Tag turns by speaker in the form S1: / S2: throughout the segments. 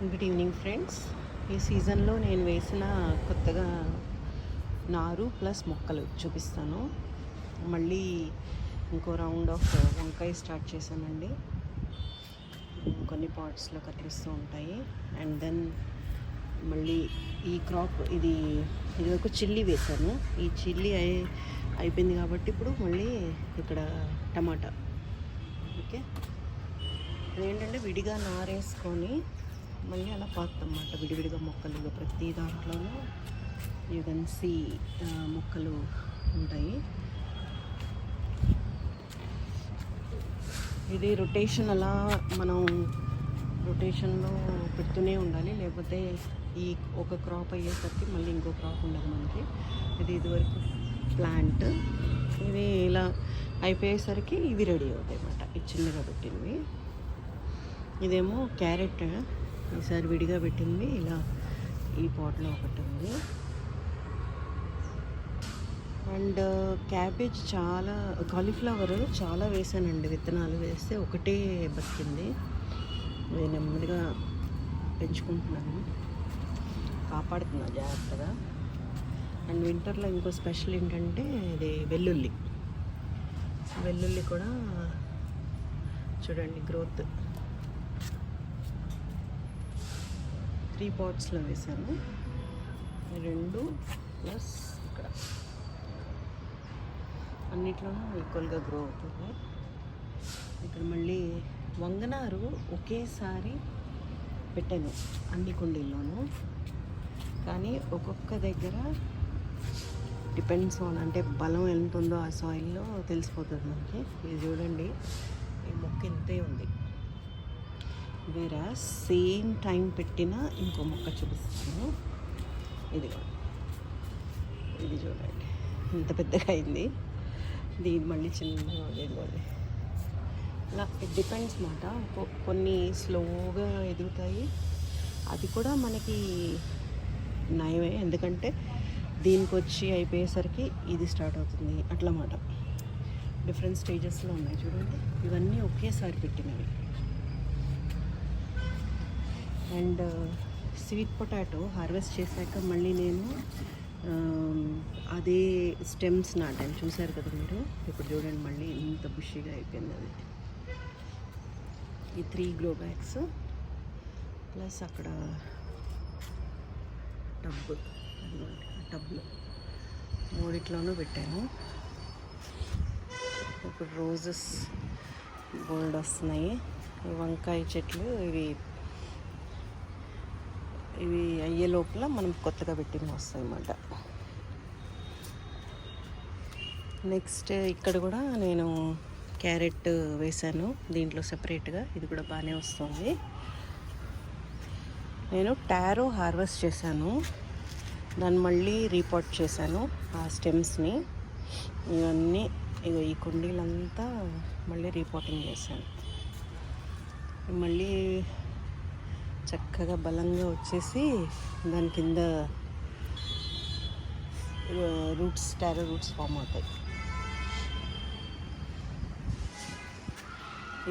S1: Good evening friends. ఈ సీజన్లో నేను వేసిన కొత్తగా నారు ప్లస్ మొక్కలు చూపిస్తాను. మళ్ళీ ఇంకో రౌండ్ ఆఫ్ వంకాయ స్టార్ట్ చేశానండి. కొన్ని పాట్స్లో కత్తిరిస్తూ ఉంటాయి. అండ్ దెన్ మళ్ళీ ఈ క్రాప్ ఇది వరకు చిల్లీ వేశాను. ఈ చిల్లీ అయిపోయింది కాబట్టి ఇప్పుడు మళ్ళీ ఇక్కడ టమాటా. ఓకే, అదేంటంటే విడిగా నారేసుకొని మళ్ళీ అలా పాతన్నమాట. విడివిడిగా మొక్కలు ప్రతి దాంట్లోనూ యూ కెన్ సీ మొక్కలు ఉంటాయి. ఇది రొటేషన్ అలా మనం రొటేషన్లో పెడుతూనే ఉండాలి, లేకపోతే ఈ ఒక క్రాప్ అయ్యేసరికి మళ్ళీ ఇంకో క్రాప్ ఉండదు మనకి. ఇదివరకు ప్లాంట్, ఇది ఇలా అయిపోయేసరికి ఇవి రెడీ అవుతాయి అన్నమాట. ఇది చిన్నగా పెట్టినవి. ఇదేమో క్యారెట్, ఈసారి విడిగా పెట్టింది. ఇలా ఈ పాట్లో ఒకటి ఉంది. అండ్ క్యాబేజ్ చాలా, కాలీఫ్లవర్ చాలా వేసానండి. విత్తనాలు వేస్తే ఒకటే బతికింది. ఇది నెమ్మదిగా పెంచుకుంటున్నాను, కాపాడుతున్నా జాగ్రత్తగా. అండ్ వింటర్లో ఇంకో స్పెషల్ ఏంటంటే ఇది వెల్లుల్లి కూడా చూడండి గ్రోత్. 3 పాట్స్లో వేసాను. 2 ప్లస్ ఇక్కడ అన్నిట్లోనూ ఈక్వల్గా గ్రో అవుతుంది. ఇక్కడ మళ్ళీ వంగనారు ఒకేసారి పెట్టాను అన్ని కుండీల్లోనూ, కానీ ఒక్కొక్క దగ్గర డిపెండ్స్ ఆన్, అంటే బలం ఎంత ఉందో ఆ సాయిల్లో తెలిసిపోతుంది మనకి. ఇది చూడండి, ఈ మొక్క ఇంతే ఉంది. వేరే సేమ్ టైం పెట్టిన ఇంకో మొక్క చూపిస్తాను. ఇది చూడండి ఇంత పెద్దగా అయింది. ఇది మళ్ళీ చిన్నగా ఇదిగోండి. ఇలా ఇట్ డిపెండ్స్ మాట. కొన్ని స్లోగా ఎదుగుతాయి, అది కూడా మనకి నయమే. ఎందుకంటే దీనికి వచ్చి అయిపోయేసరికి ఇది స్టార్ట్ అవుతుంది అట్లా మాట. డిఫరెంట్ స్టేజెస్లో ఉన్నాయి చూడండి. ఇవన్నీ ఒకేసారి పెట్టినవి. అండ్ స్వీట్ పొటాటో హార్వెస్ట్ చేశాక మళ్ళీ నేను అదే స్టెమ్స్ నాటాను. చూసారు కదా మీరు. ఇప్పుడు చూడండి మళ్ళీ ఇంత బుషిగా అయిపోయింది అది. ఈ 3 గ్లో బ్యాగ్స్ ప్లస్ అక్కడ టబ్బు, టబ్లో 3 పెట్టాను. ఇప్పుడు రోజెస్ బోల్డ్ వస్తున్నాయి. వంకాయ చెట్లు ఇవి అయ్యే లోపల మనం కొత్తగా పెట్టినవి వస్తాయి అన్నమాట. నెక్స్ట్ ఇక్కడ కూడా నేను క్యారెట్ వేసాను దీంట్లో సెపరేట్గా. ఇది కూడా బాగానే వస్తుంది. నేను టారో హార్వెస్ట్ చేశాను, దాన్ని మళ్ళీ రీపాట్ చేశాను ఆ స్టెమ్స్ని. ఇవన్నీ ఈ కుండీలంతా మళ్ళీ రీపాటింగ్ చేశాను. మళ్ళీ చక్కగా బలంగా వచ్చేసి దాని కింద టారో రూట్స్ ఫామ్ అవుతాయి.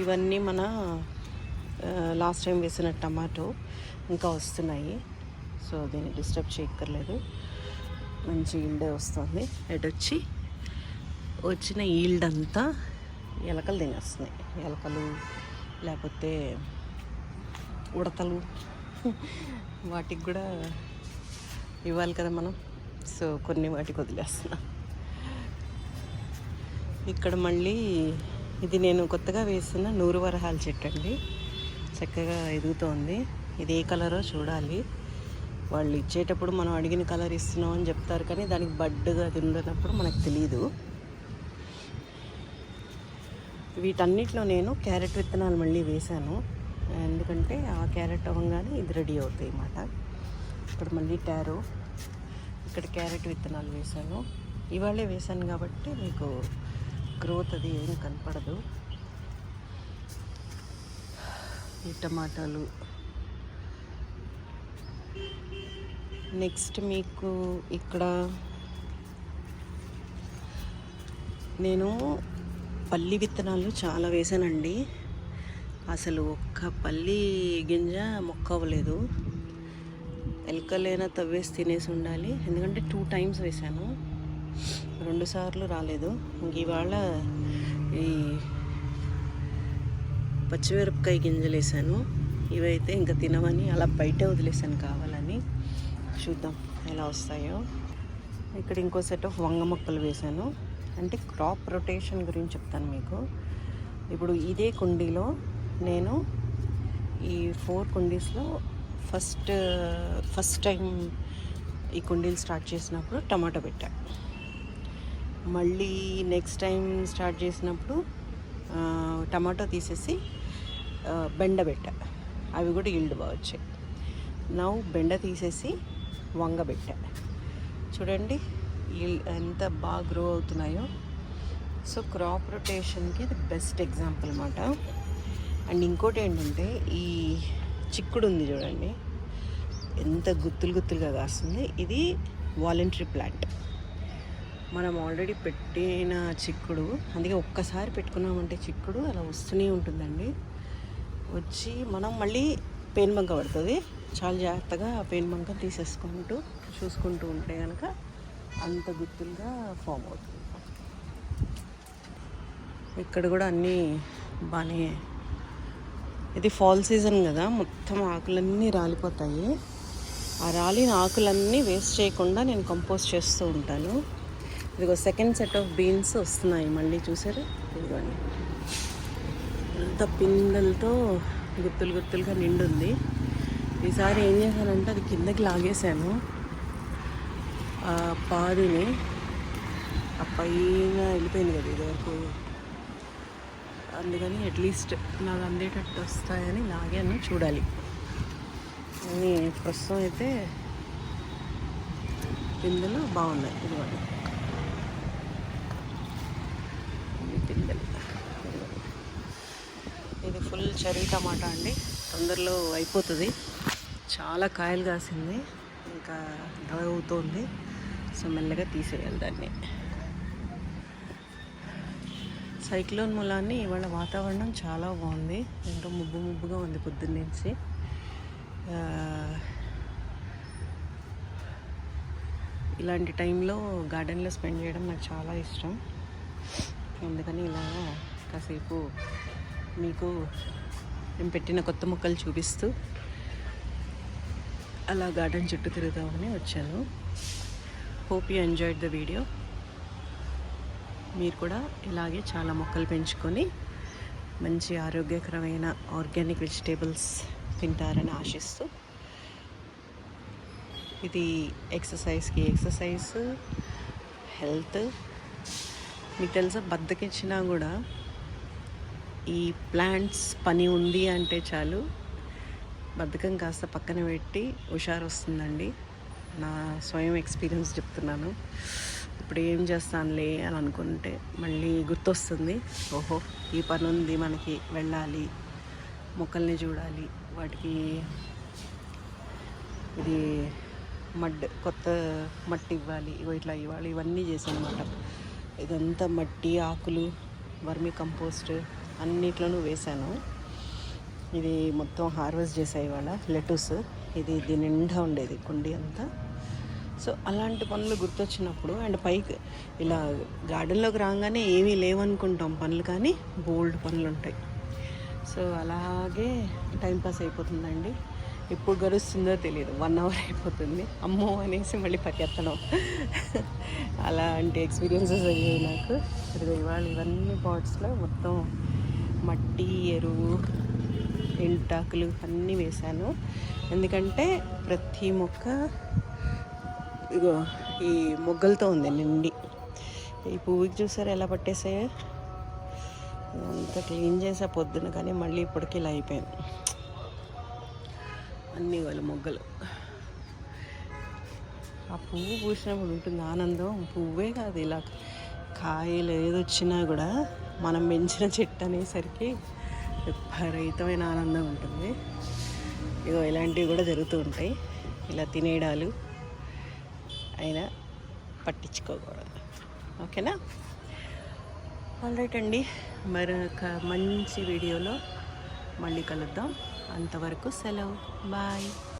S1: ఇవన్నీ మన లాస్ట్ టైం వేసిన టమాటో ఇంకా వస్తున్నాయి. సో దీన్ని డిస్టర్బ్ చేయక్కర్లేదు, మంచి ఈల్డే వస్తుంది. వచ్చి వచ్చిన ఈల్డ్ అంతా ఎలకలు తినేస్తున్నాయి. ఎలకలు లేకపోతే ఉడతలు, వాటికి కూడా ఇవ్వాలి కదా మనం. సో కొన్ని వాటికి వదిలేస్తున్నా. ఇక్కడ మళ్ళీ ఇది నేను కొత్తగా వేసిన నూరు వరహాల చెట్టు అండి. చక్కగా ఎదుగుతోంది. ఇది ఏ కలరో చూడాలి. వాళ్ళు ఇచ్చేటప్పుడు మనం అడిగిన కలర్ ఇస్తున్నాం అని చెప్తారు, కానీ దానికి బడ్గా అది ఉండనప్పుడు మనకు తెలియదు. వీటన్నిటిలో నేను క్యారెట్ విత్తనాలు మళ్ళీ వేశాను, ఎందుకంటే ఆ క్యారెట్ అవ్వగానే ఇది రెడీ అవుతాయి అన్నమాట. ఇప్పుడు మళ్ళీ టారో, ఇక్కడ క్యారెట్ విత్తనాలు వేశాను. ఇవాళే వేశాను కాబట్టి మీకు గ్రోత్ అది ఏం కనపడదు. ఈ టమాటాలు. నెక్స్ట్ మీకు ఇక్కడ నేను పల్లి విత్తనాలు చాలా వేసానండి. అసలు ఒక్క పల్లి గింజ మొక్క అవ్వలేదు. ఎలకలైనా తవ్వేసి తినేసి ఉండాలి. ఎందుకంటే 2 times వేశాను, 2 సార్లు రాలేదు. ఇంక ఇవాళ ఈ పచ్చిమిరపకాయ గింజలు వేసాను. ఇవైతే ఇంకా తినమని అలా బయటే వదిలేసాను కావాలని. చూద్దాం ఎలా వస్తాయో. ఇక్కడ ఇంకో సెట్ ఆఫ్ వంగ మొక్కలు వేశాను. అంటే క్రాప్ రొటేషన్ గురించి చెప్తాను మీకు. ఇప్పుడు ఇదే కుండీలో నేను ఈ 4 కుండీస్లో ఫస్ట్ టైం ఈ కుండీలు స్టార్ట్ చేసినప్పుడు టమాటో పెట్టా. మళ్ళీ నెక్స్ట్ టైం స్టార్ట్ చేసినప్పుడు టమాటో తీసేసి బెండ పెట్టా. అవి కూడా ఈల్డ్ బాగా వచ్చాయి. నౌ బెండ తీసేసి వంగ పెట్టా. చూడండి ఎంత బాగా గ్రో అవుతున్నాయో. సో క్రాప్ రొటేషన్కి ఇది బెస్ట్ ఎగ్జాంపుల్ అన్నమాట. అండ్ ఇంకోటి ఏంటంటే ఈ చిక్కుడు ఉంది చూడండి, ఎంత గుత్తులుగా కాస్తుంది. ఇది వాలంటరీ ప్లాంట్. మనం ఆల్రెడీ పెట్టిన చిక్కుడు, అందుకే ఒక్కసారి పెట్టుకున్నామంటే చిక్కుడు అలా వస్తూనే ఉంటుందండి. వచ్చి మనం మళ్ళీ పేనుబంక పడుతుంది. చాలా జాగ్రత్తగా ఆ పేనుబంక తీసేసుకుంటూ చూసుకుంటూ ఉంటే కనుక అంత గుత్తులుగా ఫామ్ అవుతుంది. ఇక్కడ కూడా అన్నీ బాగానే. ఇది ఫాల్ సీజన్ కదా, మొత్తం ఆకులన్నీ రాలిపోతాయి. ఆ రాలిన ఆకులన్నీ వేస్ట్ చేయకుండా నేను కంపోస్ట్ చేస్తూ ఉంటాను. ఇదిగో సెకండ్ సెట్ ఆఫ్ బీన్స్ వస్తున్నాయి మళ్ళీ, చూసారు ఇదిగోండి ఎంత పిందెలతో గుత్తులుగా నిండుంది. ఈసారి ఏం చేశానంటే అది కిందకి లాగేశాను ఆ పాదిని. ఆ పైన వెళ్ళిపోయింది కదా ఇది వరకు, అందుకని అట్లీస్ట్ నాకు అందేటట్టు వస్తాయని లాగాను. చూడాలి. అన్నీ ప్రస్తుతం అయితే పిందెలు బాగున్నాయి. ఇదిగోండి పిందెలు. ఇది ఫుల్ చెర్రీ టమాటా అండి, తొందరలో అయిపోతుంది. చాలా కాయలు కాసింది, ఇంకా డ్రై అవుతుంది. సో మెల్లగా తీసేయాలి దాన్ని. సైక్లోన్ మూలాన్ని ఇవాళ వాతావరణం చాలా బాగుంది. ఎంతో ముబ్బుగా ఉంది పొద్దున్నేసి. ఇలాంటి టైంలో గార్డెన్లో స్పెండ్ చేయడం నాకు చాలా ఇష్టం. అందుకని ఇలాగా కాసేపు మీకు నేను పెట్టిన కొత్త మొక్కలు చూపిస్తూ అలా గార్డెన్ చుట్టూ తిరుగుదామని వచ్చాను. Hope you enjoyed the video. మీరు కూడా ఇలాగే చాలా మొక్కలు పెంచుకొని మంచి ఆరోగ్యకరమైన ఆర్గానిక్ వెజిటేబుల్స్ తింటారని ఆశిస్తూ, ఇది ఎక్సర్సైజ్, హెల్త్. మీకు తెలుసా, బద్దకిచ్చినా కూడా ఈ ప్లాంట్స్ పని ఉంది అంటే చాలు బద్ధకం కాస్త పక్కన పెట్టి హుషారు వస్తుందండి. నా స్వయం ఎక్స్పీరియన్స్ చెప్తున్నాను. ఇప్పుడు ఏం చేస్తానులే అని అనుకుంటే మళ్ళీ గుర్తొస్తుంది, ఓహో ఈ పని ఉంది, మనకి వెళ్ళాలి, మొక్కల్ని చూడాలి, వాటికి ఇది కొత్త మట్టి ఇవ్వాలి, ఇట్లా ఇవ్వాలి, ఇవన్నీ చేశాను అన్నమాట. ఇదంతా మట్టి, ఆకులు, వర్మీ కంపోస్ట్ అన్నిట్లోనూ వేశాను. ఇది మొత్తం హార్వెస్ట్ చేసాయి ఇవాళ. లెటూస్ ఇది దీని నిండా ఉండేది కుండీ అంతా. సో అలాంటి పనులు గుర్తొచ్చినప్పుడు, అండ్ పైకి ఇలా గార్డెన్లోకి రాగానే ఏమీ లేవనుకుంటాం పనులు, కానీ బోల్డ్ పనులు ఉంటాయి. సో అలాగే టైంపాస్ అయిపోతుందండి. ఎప్పుడు గడుస్తుందో తెలియదు. 1 hour అయిపోతుంది, అమ్మో అనేసి మళ్ళీ పరిగెత్తడం. అలాంటి ఎక్స్పీరియన్సెస్ అయ్యాయి నాకు. ఇవాళ ఇవన్నీ పాట్స్లో మొత్తం మట్టి, ఎరువు, ఎంటాకులు అన్నీ వేశాను. ఎందుకంటే ప్రతి మొక్క ఇగో ఈ మొగ్గలతో ఉంది నిండి. ఈ పువ్వుకి చూసారు ఎలా పట్టేసాయో. అంతా క్లీన్ చేసా పొద్దున, కానీ మళ్ళీ ఇప్పటికీ ఇలా అయిపోయాను. అన్నీ వాళ్ళ మొగ్గలు. ఆ పువ్వు పూసినప్పుడు ఉంటుంది ఆనందం. పువ్వే కాదు, ఇలా కాయలు ఏదొచ్చినా కూడా మనం పెంచిన చెట్టు అనేసరికి విపరీతమైన ఆనందం ఉంటుంది. ఇగో ఇలాంటివి కూడా జరుగుతూ ఉంటాయి. ఇలా తినేయడాలు అయినా పట్టించుకోకూడదు. ఓకేనా? ఆల్రైట్ అండి, మరొక మంచి వీడియోలో మళ్ళీ కలుద్దాం. అంతవరకు సెలవు. బాయ్.